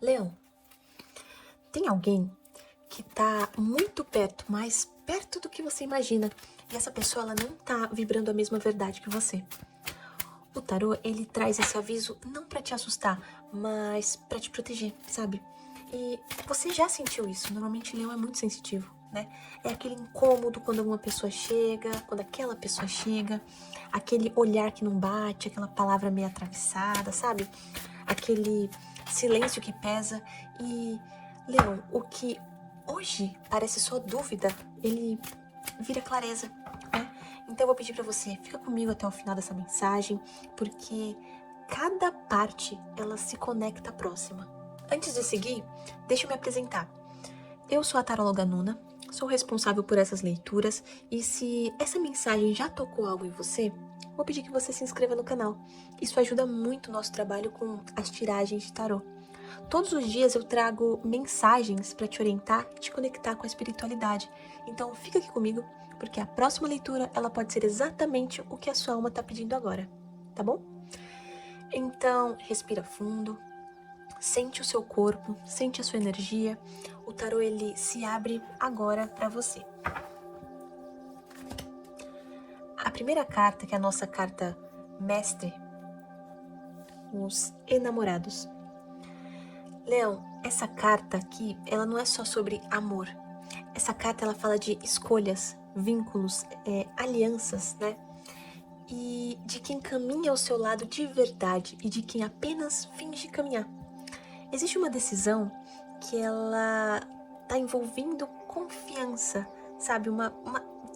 Leão, tem alguém que tá muito perto, mais perto do que você imagina, e essa pessoa ela não tá vibrando a mesma verdade que você. O tarô, ele traz esse aviso não pra te assustar, mas pra te proteger, sabe? E você já sentiu isso. Normalmente Leão é muito sensitivo, né? É aquele incômodo quando alguma pessoa chega, quando aquela pessoa chega, aquele olhar que não bate, aquela palavra meio atravessada, sabe? Aquele silêncio que pesa. E, Leão, o que hoje parece só dúvida, ele vira clareza, né? Então eu vou pedir pra você, fica comigo até o final dessa mensagem, porque cada parte, ela se conecta à próxima. Antes de seguir, deixa eu me apresentar. Eu sou a taróloga Nuna, sou responsável por essas leituras, e se essa mensagem já tocou algo em você, vou pedir que você se inscreva no canal. Isso ajuda muito o nosso trabalho com as tiragens de tarô. Todos os dias eu trago mensagens para te orientar e te conectar com a espiritualidade. Então fica aqui comigo, porque a próxima leitura ela pode ser exatamente o que a sua alma está pedindo agora, tá bom? Então respira fundo, sente o seu corpo, sente a sua energia. O tarô ele se abre agora para você. A primeira carta, que é a nossa carta mestre, os enamorados. Leão, essa carta aqui, ela não é só sobre amor. Essa carta, ela fala de escolhas, vínculos, alianças, né? E de quem caminha ao seu lado de verdade e de quem apenas finge caminhar. Existe uma decisão que ela tá envolvendo confiança, sabe? Uma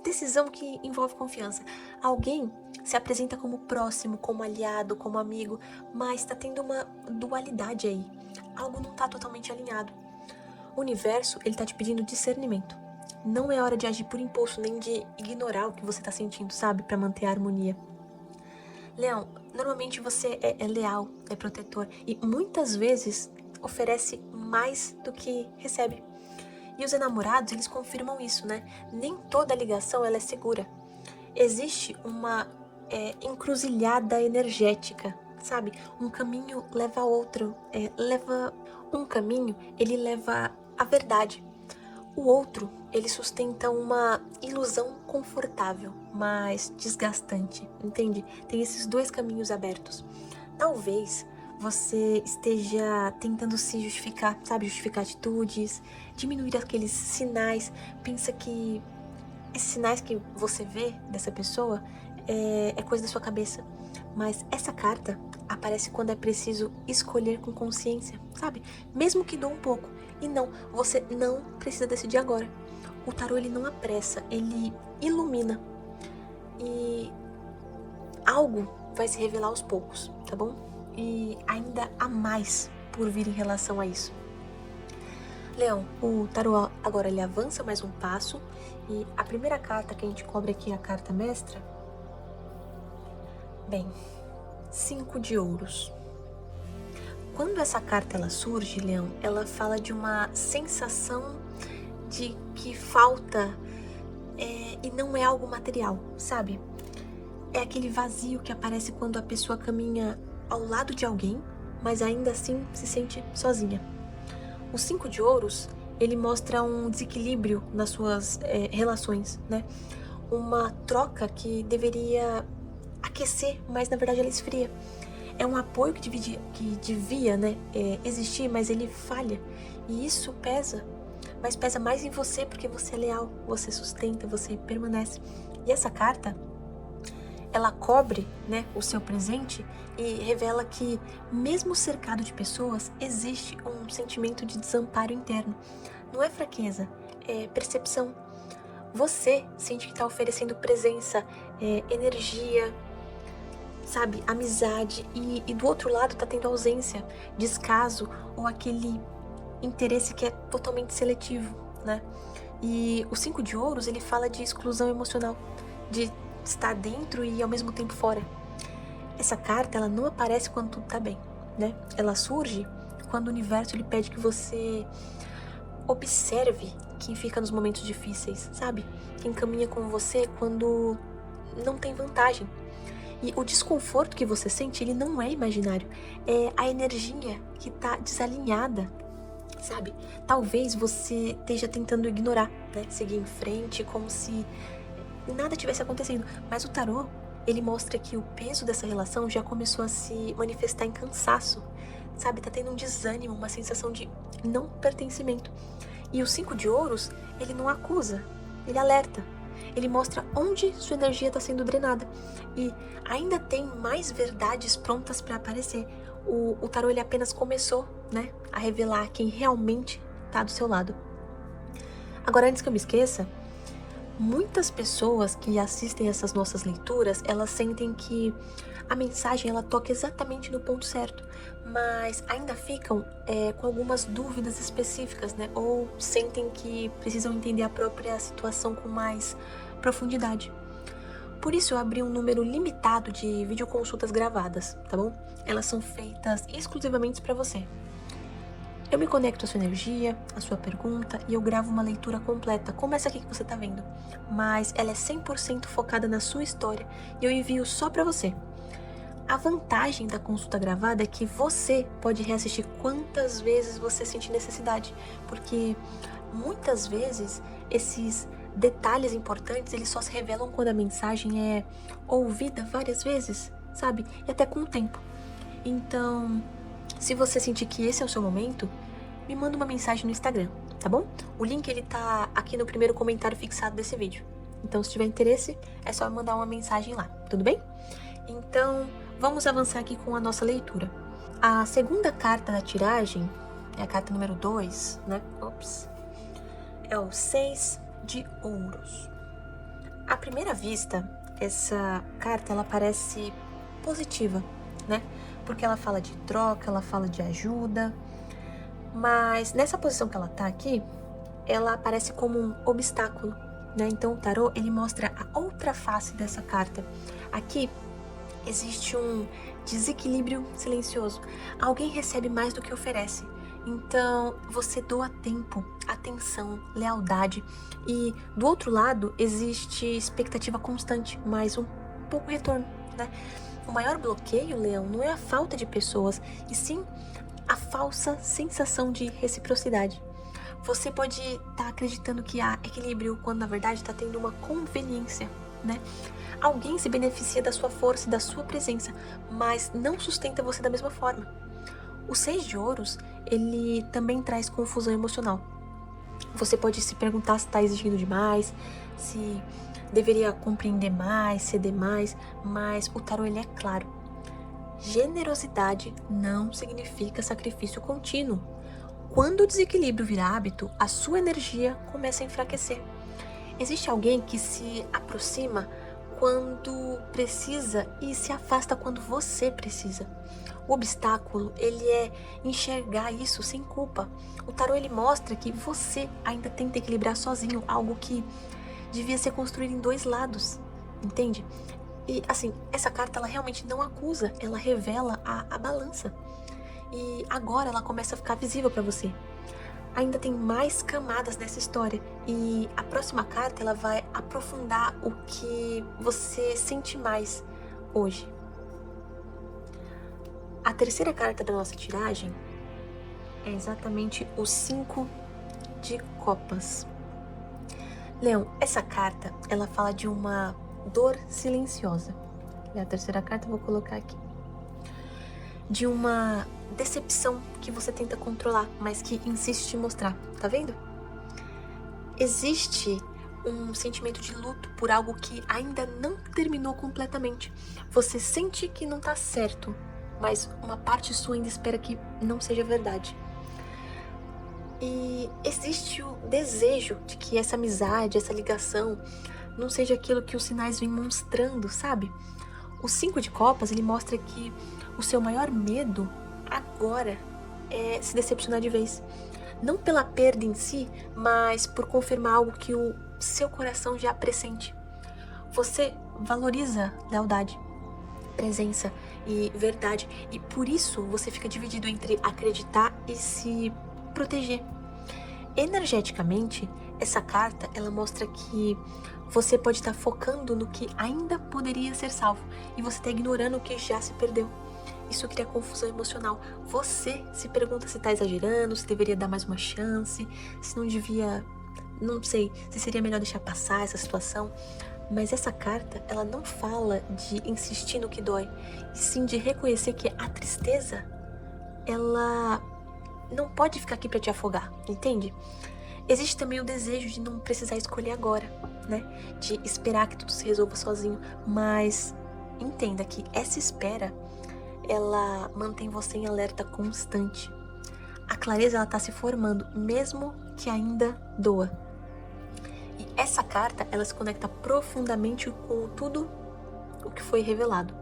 decisão que envolve confiança. Alguém se apresenta como próximo, como aliado, como amigo, mas tá tendo uma dualidade aí. Algo não tá totalmente alinhado. O universo, ele tá te pedindo discernimento. Não é hora de agir por impulso, nem de ignorar o que você tá sentindo, sabe? Pra manter a harmonia. Leão, normalmente você é leal, é protetor e muitas vezes oferece mais do que recebe. E os enamorados, eles confirmam isso, né? Nem toda ligação ela é segura. Existe uma encruzilhada energética, sabe? Um caminho leva a outro. Um caminho, ele leva à verdade. O outro, ele sustenta uma ilusão confortável, mas desgastante, entende? Tem esses dois caminhos abertos. Talvez você esteja tentando se justificar, sabe? Justificar atitudes, diminuir aqueles sinais. Pensa que esses sinais que você vê dessa pessoa é coisa da sua cabeça. Mas essa carta aparece quando é preciso escolher com consciência, sabe? Mesmo que doa um pouco. E não, você não precisa decidir agora. O tarô, ele não apressa, ele ilumina. E algo vai se revelar aos poucos, tá bom? E ainda há mais por vir em relação a isso. Leão, o tarô agora ele avança mais um passo e a primeira carta que a gente cobre aqui é a carta mestra. Bem, 5 de ouros. Quando essa carta ela surge, Leão, ela fala de uma sensação de que falta e não é algo material, sabe? É aquele vazio que aparece quando a pessoa caminha ao lado de alguém, mas ainda assim se sente sozinha. O 5 de ouros, ele mostra um desequilíbrio nas suas relações, né? Uma troca que deveria aquecer, mas na verdade ela esfria. É um apoio que devia né, existir, mas ele falha. E isso pesa, mas pesa mais em você porque você é leal, você sustenta, você permanece. E essa carta, ela cobre né, o seu presente e revela que, mesmo cercado de pessoas, existe um sentimento de desamparo interno. Não é fraqueza, é percepção. Você sente que está oferecendo presença, energia, sabe, amizade, e do outro lado tá tendo ausência, descaso ou aquele interesse que é totalmente seletivo, né? E o 5 de ouros, ele fala de exclusão emocional, de estar dentro e ao mesmo tempo fora. Essa carta, ela não aparece quando tudo tá bem, né? Ela surge quando o universo ele pede que você observe quem fica nos momentos difíceis, sabe? Quem caminha com você quando não tem vantagem. E o desconforto que você sente, ele não é imaginário. É a energia que tá desalinhada, sabe? Talvez você esteja tentando ignorar, né? Seguir em frente como se nada tivesse acontecendo. Mas o tarô, ele mostra que o peso dessa relação já começou a se manifestar em cansaço, sabe? Tá tendo um desânimo, uma sensação de não pertencimento. E o 5 de ouros, ele não acusa, ele alerta. Ele mostra onde sua energia está sendo drenada. E ainda tem mais verdades prontas para aparecer. O tarô, ele apenas começou, né, a revelar quem realmente está do seu lado. Agora, antes que eu me esqueça, muitas pessoas que assistem essas nossas leituras, elas sentem que a mensagem, ela toca exatamente no ponto certo, mas ainda ficam com algumas dúvidas específicas, né? Ou sentem que precisam entender a própria situação com mais profundidade. Por isso eu abri um número limitado de videoconsultas gravadas, tá bom? Elas são feitas exclusivamente para você. Eu me conecto à sua energia, à sua pergunta, e eu gravo uma leitura completa, como essa aqui que você tá vendo. Mas ela é 100% focada na sua história e eu envio só pra você. A vantagem da consulta gravada é que você pode reassistir quantas vezes você sentir necessidade, porque muitas vezes esses detalhes importantes, eles só se revelam quando a mensagem é ouvida várias vezes, sabe? E até com o tempo. Então, se você sentir que esse é o seu momento, me manda uma mensagem no Instagram, tá bom? O link, ele tá aqui no primeiro comentário fixado desse vídeo. Então, se tiver interesse, é só mandar uma mensagem lá, tudo bem? Então, vamos avançar aqui com a nossa leitura. A segunda carta da tiragem é a carta número 2, né? É o 6 de ouros. À primeira vista, essa carta, ela parece positiva, né? Porque ela fala de troca, ela fala de ajuda, mas nessa posição que ela tá aqui, ela aparece como um obstáculo, né? Então o tarô, ele mostra a outra face dessa carta. Aqui existe um desequilíbrio silencioso. Alguém recebe mais do que oferece. Então você doa tempo, atenção, lealdade. E do outro lado existe expectativa constante, mas um pouco retorno, né? O maior bloqueio, Leão, não é a falta de pessoas, e sim a falsa sensação de reciprocidade. Você pode estar acreditando que há equilíbrio, quando na verdade está tendo uma conveniência, né? Alguém se beneficia da sua força e da sua presença, mas não sustenta você da mesma forma. O 6 de ouros, ele também traz confusão emocional. Você pode se perguntar se está exigindo demais, se deveria compreender mais, ceder mais, mas o tarô, ele é claro. Generosidade não significa sacrifício contínuo. Quando o desequilíbrio vira hábito, a sua energia começa a enfraquecer. Existe alguém que se aproxima quando precisa e se afasta quando você precisa. O obstáculo, ele é enxergar isso sem culpa. O tarô, ele mostra que você ainda tenta equilibrar sozinho algo que devia ser construído em dois lados, entende? E assim, essa carta, ela realmente não acusa, ela revela a balança. E agora ela começa a ficar visível para você. Ainda tem mais camadas nessa história, e a próxima carta, ela vai aprofundar o que você sente mais hoje. A terceira carta da nossa tiragem é exatamente o 5 de copas. Leão, essa carta, ela fala de uma dor silenciosa. É a terceira carta, eu vou colocar aqui. De uma decepção que você tenta controlar, mas que insiste em mostrar, tá vendo? Existe um sentimento de luto por algo que ainda não terminou completamente. Você sente que não tá certo, mas uma parte sua ainda espera que não seja verdade. E existe o desejo de que essa amizade, essa ligação, não seja aquilo que os sinais vêm mostrando, sabe? O 5 de copas, ele mostra que o seu maior medo agora é se decepcionar de vez. Não pela perda em si, mas por confirmar algo que o seu coração já pressente. Você valoriza lealdade, presença e verdade, e por isso você fica dividido entre acreditar e se proteger. Energeticamente, essa carta, ela mostra que você pode estar focando no que ainda poderia ser salvo e você está ignorando o que já se perdeu. Isso cria confusão emocional. Você se pergunta se está exagerando, se deveria dar mais uma chance, se não devia, não sei, se seria melhor deixar passar essa situação. Mas essa carta, ela não fala de insistir no que dói, e sim de reconhecer que a tristeza, ela não pode ficar aqui para te afogar, entende? Existe também o desejo de não precisar escolher agora, né? De esperar que tudo se resolva sozinho, mas entenda que essa espera, ela mantém você em alerta constante. A clareza, ela tá se formando, mesmo que ainda doa. E essa carta, ela se conecta profundamente com tudo o que foi revelado.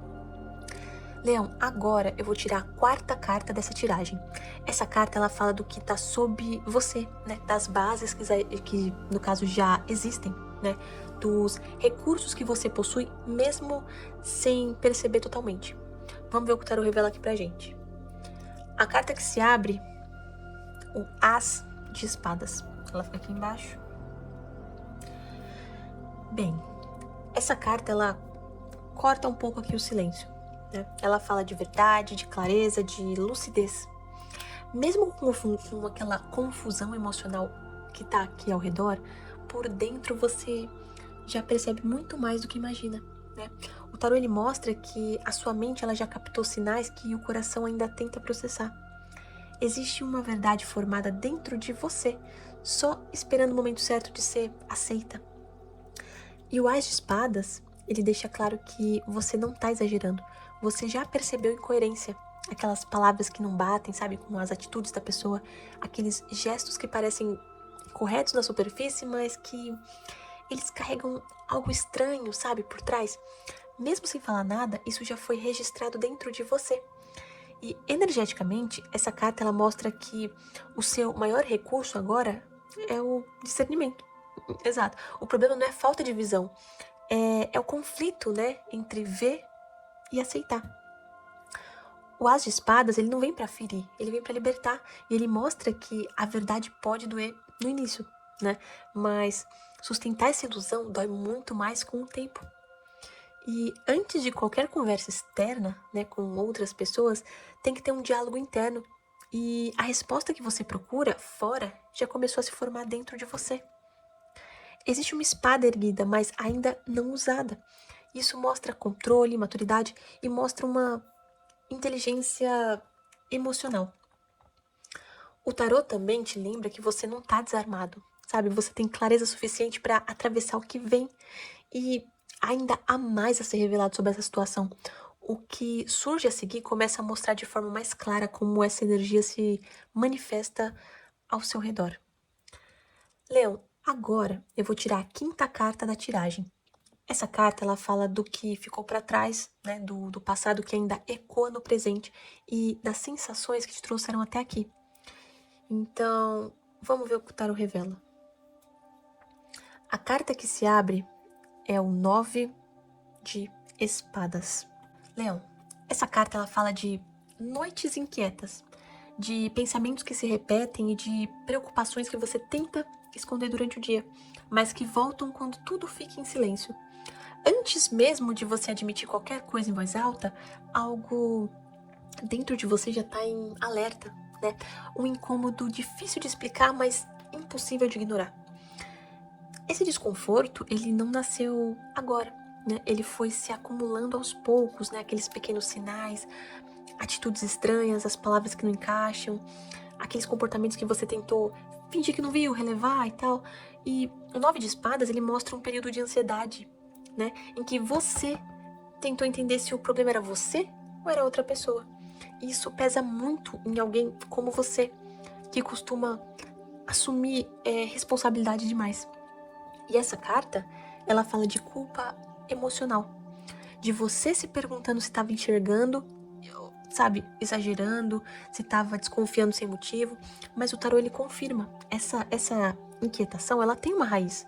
Leão, agora eu vou tirar a quarta carta dessa tiragem. Essa carta, ela fala do que tá sob você, né? Das bases que no caso já existem, né? Dos recursos que você possui, mesmo sem perceber totalmente. Vamos ver o que o tarô revela aqui pra gente. A carta que se abre, o As de Espadas. Ela fica aqui embaixo. Bem, essa carta, ela corta um pouco aqui o silêncio, né? Ela fala de verdade, de clareza, de lucidez. Mesmo com aquela confusão emocional que tá aqui ao redor, por dentro você já percebe muito mais do que imagina, né? O tarô, ele mostra que a sua mente, ela já captou sinais que o coração ainda tenta processar. Existe uma verdade formada dentro de você, só esperando o momento certo de ser aceita. E o As de Espadas, ele deixa claro que você não tá exagerando. Você já percebeu incoerência. Aquelas palavras que não batem, sabe? Com as atitudes da pessoa. Aqueles gestos que parecem corretos na superfície, mas que eles carregam algo estranho, sabe? Por trás. Mesmo sem falar nada, isso já foi registrado dentro de você. E energeticamente, essa carta, ela mostra que o seu maior recurso agora é o discernimento. Exato. O problema não é falta de visão, é o conflito, né, entre ver e aceitar. O As de Espadas, ele não vem para ferir, ele vem para libertar. E ele mostra que a verdade pode doer no início, né? Mas sustentar essa ilusão dói muito mais com o tempo. E antes de qualquer conversa externa, né, com outras pessoas, tem que ter um diálogo interno. E a resposta que você procura fora já começou a se formar dentro de você. Existe uma espada erguida, mas ainda não usada. Isso mostra controle, maturidade e mostra uma inteligência emocional. O tarô também te lembra que você não está desarmado, sabe? Você tem clareza suficiente para atravessar o que vem e ainda há mais a ser revelado sobre essa situação. O que surge a seguir começa a mostrar de forma mais clara como essa energia se manifesta ao seu redor. Leão, agora eu vou tirar a quinta carta da tiragem. Essa carta, ela fala do que ficou para trás, né, do passado que ainda ecoa no presente e das sensações que te trouxeram até aqui. Então, vamos ver o que o tarô revela. A carta que se abre é o 9 de Espadas. Leão, essa carta, ela fala de noites inquietas, de pensamentos que se repetem e de preocupações que você tenta esconder durante o dia, mas que voltam quando tudo fica em silêncio. Antes mesmo de você admitir qualquer coisa em voz alta, algo dentro de você já está em alerta, né? Um incômodo difícil de explicar, mas impossível de ignorar. Esse desconforto, ele não nasceu agora, né? Ele foi se acumulando aos poucos, né? Aqueles pequenos sinais, atitudes estranhas, as palavras que não encaixam, aqueles comportamentos que você tentou fingir que não viu, relevar e tal. E o 9 de Espadas, ele mostra um período de ansiedade, né? Em que você tentou entender se o problema era você ou era outra pessoa. E isso pesa muito em alguém como você, que costuma assumir responsabilidade demais. E essa carta, ela fala de culpa emocional. De você se perguntando se estava enxergando, sabe, exagerando, se estava desconfiando sem motivo. Mas o tarô, ele confirma. Essa inquietação, ela tem uma raiz.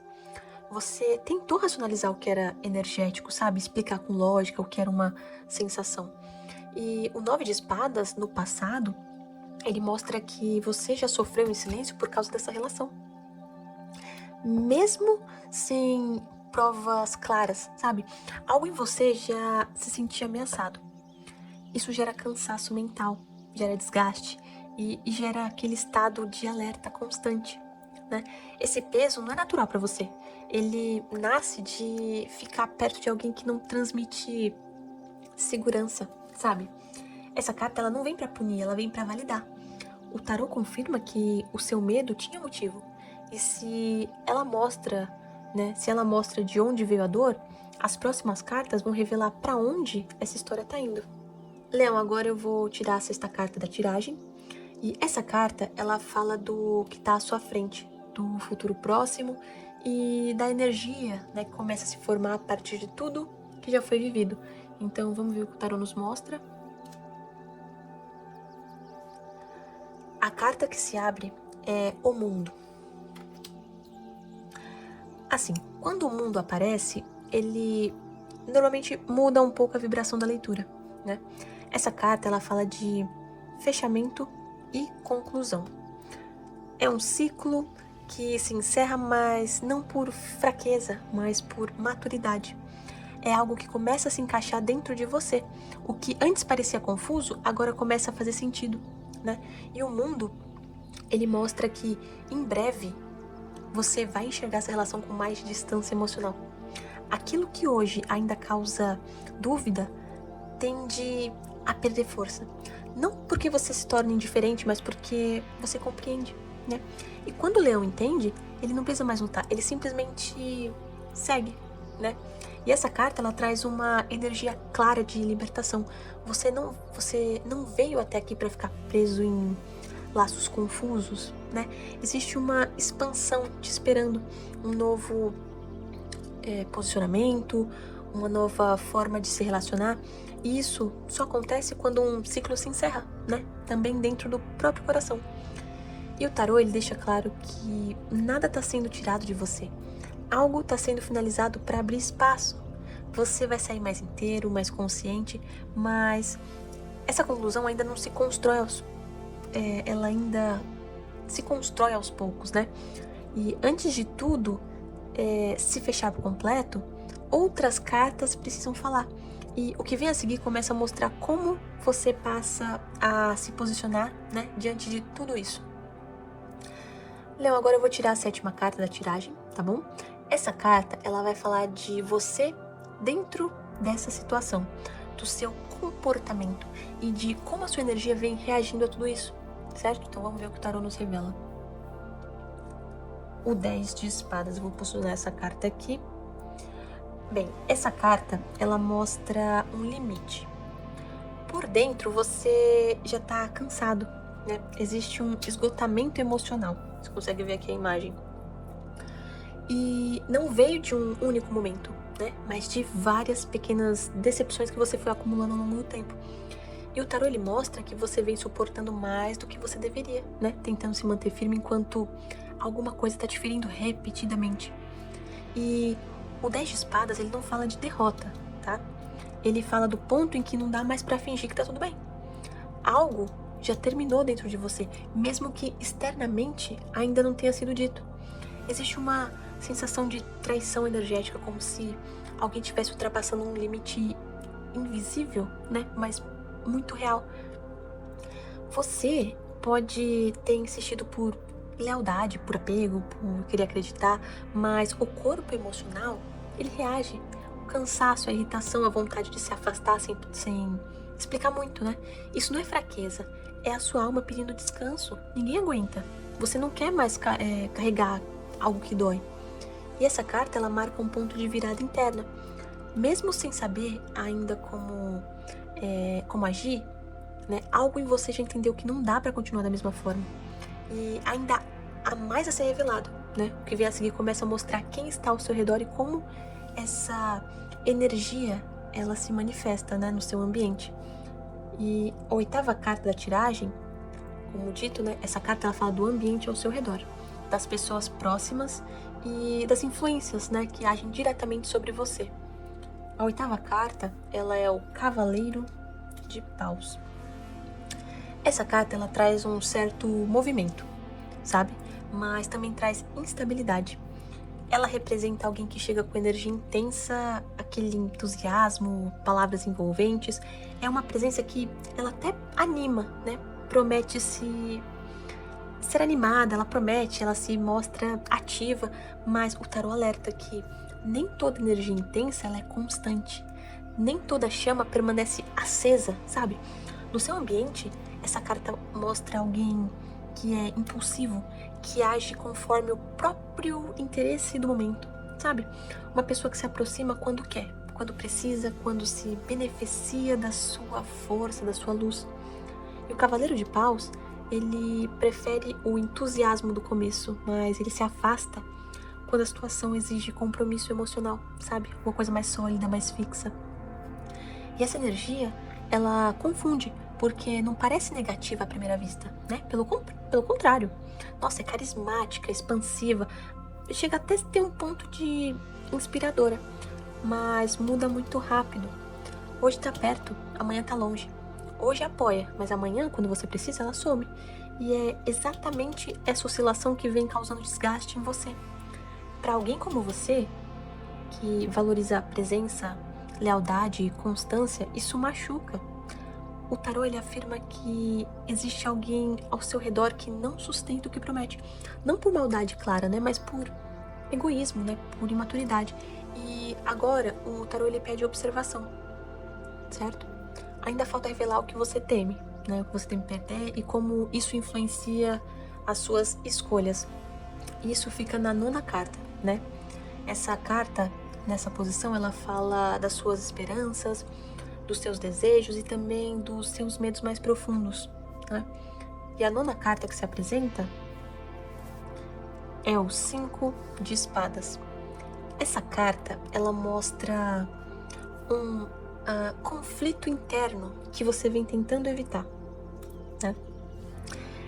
Você tentou racionalizar o que era energético, sabe? Explicar com lógica o que era uma sensação. E o 9 de Espadas, no passado, ele mostra que você já sofreu em silêncio por causa dessa relação. Mesmo sem provas claras, sabe? Algo em você já se sentia ameaçado. Isso gera cansaço mental, gera desgaste e gera aquele estado de alerta constante, né? Esse peso não é natural para você. Ele nasce de ficar perto de alguém que não transmite segurança, sabe? Essa carta, ela não vem para punir, ela vem para validar. O tarô confirma que o seu medo tinha motivo. E se ela mostra, né, se ela mostra de onde veio a dor, as próximas cartas vão revelar para onde essa história tá indo. Leão, agora eu vou tirar a sexta carta da tiragem. E essa carta, ela fala do que tá à sua frente, do futuro próximo e da energia, né, que começa a se formar a partir de tudo que já foi vivido. Então, vamos ver o que o tarô nos mostra. A carta que se abre é o mundo. Assim, quando o mundo aparece, ele normalmente muda um pouco a vibração da leitura, né? Essa carta, ela fala de fechamento e conclusão. É um ciclo que se encerra, mas não por fraqueza, mas por maturidade. É algo que começa a se encaixar dentro de você. O que antes parecia confuso, agora começa a fazer sentido, né? E o mundo, ele mostra que em breve você vai enxergar essa relação com mais distância emocional. Aquilo que hoje ainda causa dúvida tende a perder força. Não porque você se torne indiferente, mas porque você compreende, né? E quando o leão entende, ele não precisa mais lutar, ele simplesmente segue, né? E essa carta, ela traz uma energia clara de libertação. Você não veio até aqui para ficar preso em laços confusos, né? Existe uma expansão te esperando, um novo posicionamento, uma nova forma de se relacionar. E isso só acontece quando um ciclo se encerra, né? Também dentro do próprio coração. E o tarô, ele deixa claro que nada está sendo tirado de você. Algo está sendo finalizado para abrir espaço. Você vai sair mais inteiro, mais consciente, mas essa conclusão ainda não se constrói ela ainda se constrói aos poucos, né? E antes de tudo se fechar por completo, outras cartas precisam falar. E o que vem a seguir começa a mostrar como você passa a se posicionar, né, diante de tudo isso. Leão, agora eu vou tirar a sétima carta da tiragem, tá bom? Essa carta, ela vai falar de você dentro dessa situação, do seu comportamento e de como a sua energia vem reagindo a tudo isso, certo? Então vamos ver o que o tarô nos revela. O 10 de espadas, eu vou posicionar essa carta aqui. Bem, essa carta, ela mostra um limite. Por dentro, você já tá cansado, né? Existe um esgotamento emocional. Você consegue ver aqui a imagem. E não veio de um único momento, né? Mas de várias pequenas decepções que você foi acumulando ao longo do tempo. E o tarô, ele mostra que você vem suportando mais do que você deveria, né? Tentando se manter firme enquanto alguma coisa tá te ferindo repetidamente. E o 10 de espadas, ele não fala de derrota, tá? Ele fala do ponto em que não dá mais pra fingir que tá tudo bem. Algo já terminou dentro de você, mesmo que externamente ainda não tenha sido dito. Existe uma sensação de traição energética, como se alguém estivesse ultrapassando um limite invisível, né? Mas muito real. Você pode ter insistido por lealdade, por apego, por querer acreditar, mas o corpo emocional, ele reage. O cansaço, a irritação, a vontade de se afastar sem explicar muito, né? Isso não é fraqueza, é a sua alma pedindo descanso. Ninguém aguenta. Você não quer mais carregar algo que dói. E essa carta, ela marca um ponto de virada interna. Mesmo sem saber ainda como agir, né? Algo em você já entendeu que não dá pra continuar da mesma forma. E ainda há mais a ser revelado, né? O que vem a seguir começa a mostrar quem está ao seu redor e como essa energia, ela se manifesta, né, no seu ambiente. E a oitava carta da tiragem, como dito, né, essa carta, ela fala do ambiente ao seu redor, das pessoas próximas e das influências, né, que agem diretamente sobre você. A oitava carta, ela é o Cavaleiro de Paus. Essa carta, ela traz um certo movimento, sabe? Mas também traz instabilidade. ela representa alguém que chega com energia intensa, aquele entusiasmo, palavras envolventes. É uma presença que ela até anima, né? Promete ser animada, ela promete, ela se mostra ativa, mas o tarô alerta que nem toda energia intensa ela é constante. Nem toda chama permanece acesa, sabe? No seu ambiente, essa carta mostra alguém que é impulsivo, que age conforme o próprio interesse do momento, sabe? Uma pessoa que se aproxima quando quer, quando precisa, quando se beneficia da sua força, da sua luz. E o Cavaleiro de Paus, ele prefere o entusiasmo do começo, mas ele se afasta quando a situação exige compromisso emocional, sabe? Uma coisa mais sólida, mais fixa. E essa energia, ela confunde, porque não parece negativa à primeira vista, né? Pelo contrário. Nossa, é carismática, expansiva, chega até a ter um ponto de inspiradora, mas muda muito rápido. Hoje tá perto, amanhã tá longe. Hoje apoia, mas amanhã, quando você precisa, ela some. E é exatamente essa oscilação que vem causando desgaste em você. Para alguém como você, que valoriza a presença, lealdade e constância, isso machuca. O tarô, ele afirma que existe alguém ao seu redor que não sustenta o que promete. Não por maldade clara, né? Mas por egoísmo, né? Por imaturidade. E agora, o tarô, ele pede observação, certo? Ainda falta revelar o que você teme, né? O que você teme perder e como isso influencia as suas escolhas. Isso fica na 9ª carta, né? Essa carta, nessa posição, ela fala das suas esperanças, dos seus desejos e também dos seus medos mais profundos, né? E a 9ª carta que se apresenta é o 5 de espadas. Essa carta, ela mostra um conflito interno que você vem tentando evitar, né?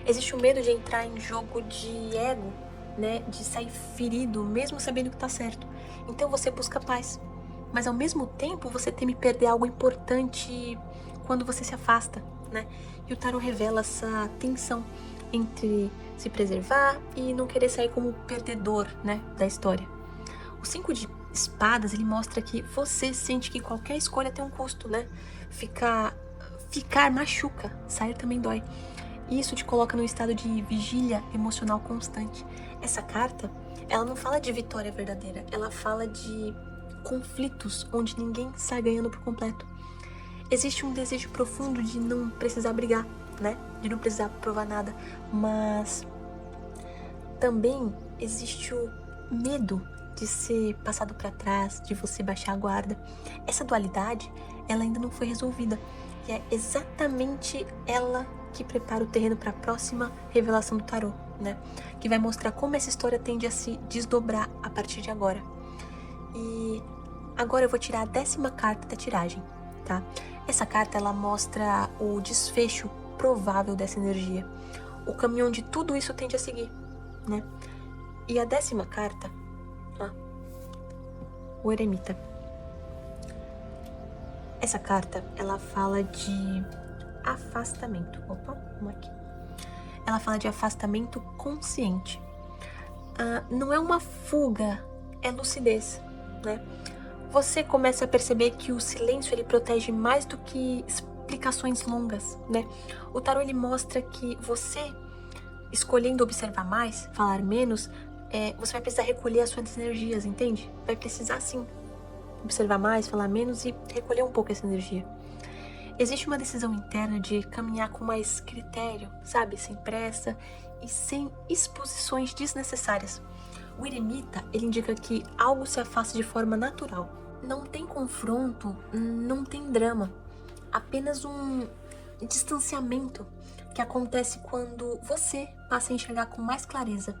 Existe o medo de entrar em jogo de ego, né? De sair ferido, mesmo sabendo que tá certo. Então você busca paz. Mas ao mesmo tempo você teme perder algo importante quando você se afasta, né? E o tarô revela essa tensão entre se preservar e não querer sair como perdedor, né, da história. O 5 de espadas, ele mostra que você sente que qualquer escolha tem um custo, né? Ficar machuca, sair também dói. E isso te coloca num estado de vigília emocional constante. Essa carta, ela não fala de vitória verdadeira, ela fala de conflitos onde ninguém sai ganhando por completo. Existe um desejo profundo de não precisar brigar, né? De não precisar provar nada, mas também existe o medo de ser passado para trás, de você baixar a guarda. Essa dualidade, ela ainda não foi resolvida. E é exatamente ela que prepara o terreno para a próxima revelação do tarô, né? Que vai mostrar como essa história tende a se desdobrar a partir de agora. E agora eu vou tirar a 10ª carta da tiragem, tá? Essa carta, ela mostra o desfecho provável dessa energia. O caminho onde tudo isso tende a seguir, né? E a 10ª carta, o Eremita. Essa carta, ela fala de afastamento. Opa, vamos aqui. Ela fala de afastamento consciente. Não é uma fuga, é lucidez, né? Você começa a perceber que o silêncio, ele protege mais do que explicações longas, né? O tarô, ele mostra que você, escolhendo observar mais, falar menos, você vai precisar recolher as suas energias, entende? Vai precisar, sim, observar mais, falar menos e recolher um pouco essa energia. Existe uma decisão interna de caminhar com mais critério, sabe? Sem pressa e sem exposições desnecessárias. O eremita, ele indica que algo se afasta de forma natural. Não tem confronto, não tem drama. Apenas um distanciamento que acontece quando você passa a enxergar com mais clareza.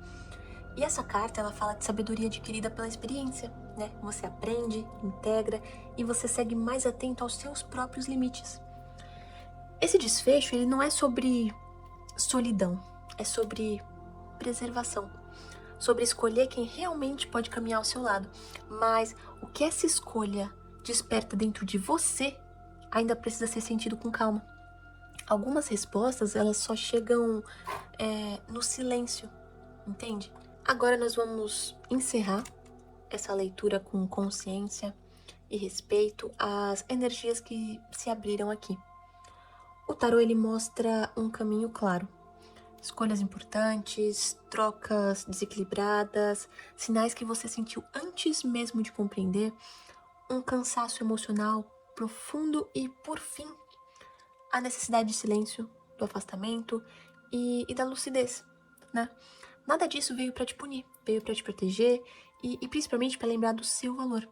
E essa carta, ela fala de sabedoria adquirida pela experiência, né? Você aprende, integra e você segue mais atento aos seus próprios limites. Esse desfecho, ele não é sobre solidão, é sobre preservação, sobre escolher quem realmente pode caminhar ao seu lado. Mas o que essa escolha desperta dentro de você ainda precisa ser sentido com calma. Algumas respostas, elas só chegam no silêncio, entende? Agora nós vamos encerrar essa leitura com consciência e respeito às energias que se abriram aqui. O tarô ele mostra um caminho claro. Escolhas importantes, trocas desequilibradas, sinais que você sentiu antes mesmo de compreender, um cansaço emocional profundo e, por fim, a necessidade de silêncio, do afastamento e da lucidez, né? Nada disso veio para te punir, veio para te proteger e principalmente para lembrar do seu valor.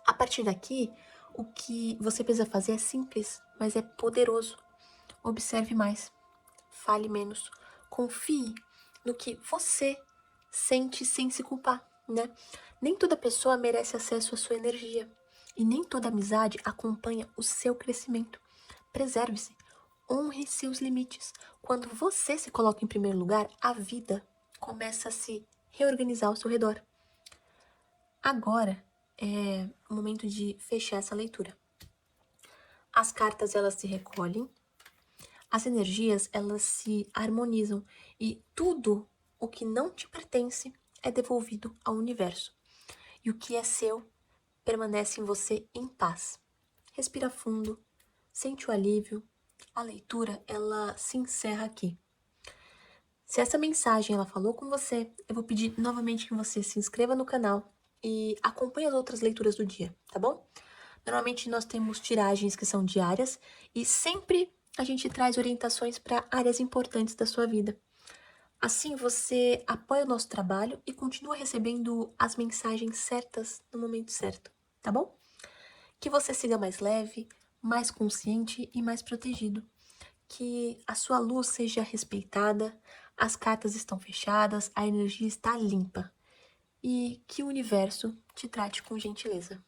A partir daqui, o que você precisa fazer é simples, mas é poderoso. Observe mais, fale menos, confie no que você sente sem se culpar, né? Nem toda pessoa merece acesso à sua energia e nem toda amizade acompanha o seu crescimento. Preserve-se, honre seus limites. Quando você se coloca em primeiro lugar, a vida começa a se reorganizar ao seu redor. Agora é o momento de fechar essa leitura. As cartas elas se recolhem, as energias elas se harmonizam e tudo o que não te pertence é devolvido ao universo. E o que é seu permanece em você em paz. Respira fundo, sente o alívio. A leitura ela se encerra aqui. Se essa mensagem ela falou com você, eu vou pedir novamente que você se inscreva no canal e acompanhe as outras leituras do dia, tá bom? Normalmente nós temos tiragens que são diárias e sempre a gente traz orientações para áreas importantes da sua vida. Assim você apoia o nosso trabalho e continua recebendo as mensagens certas no momento certo, tá bom? Que você siga mais leve, mais consciente e mais protegido. Que a sua luz seja respeitada, as cartas estão fechadas, a energia está limpa e que o universo te trate com gentileza.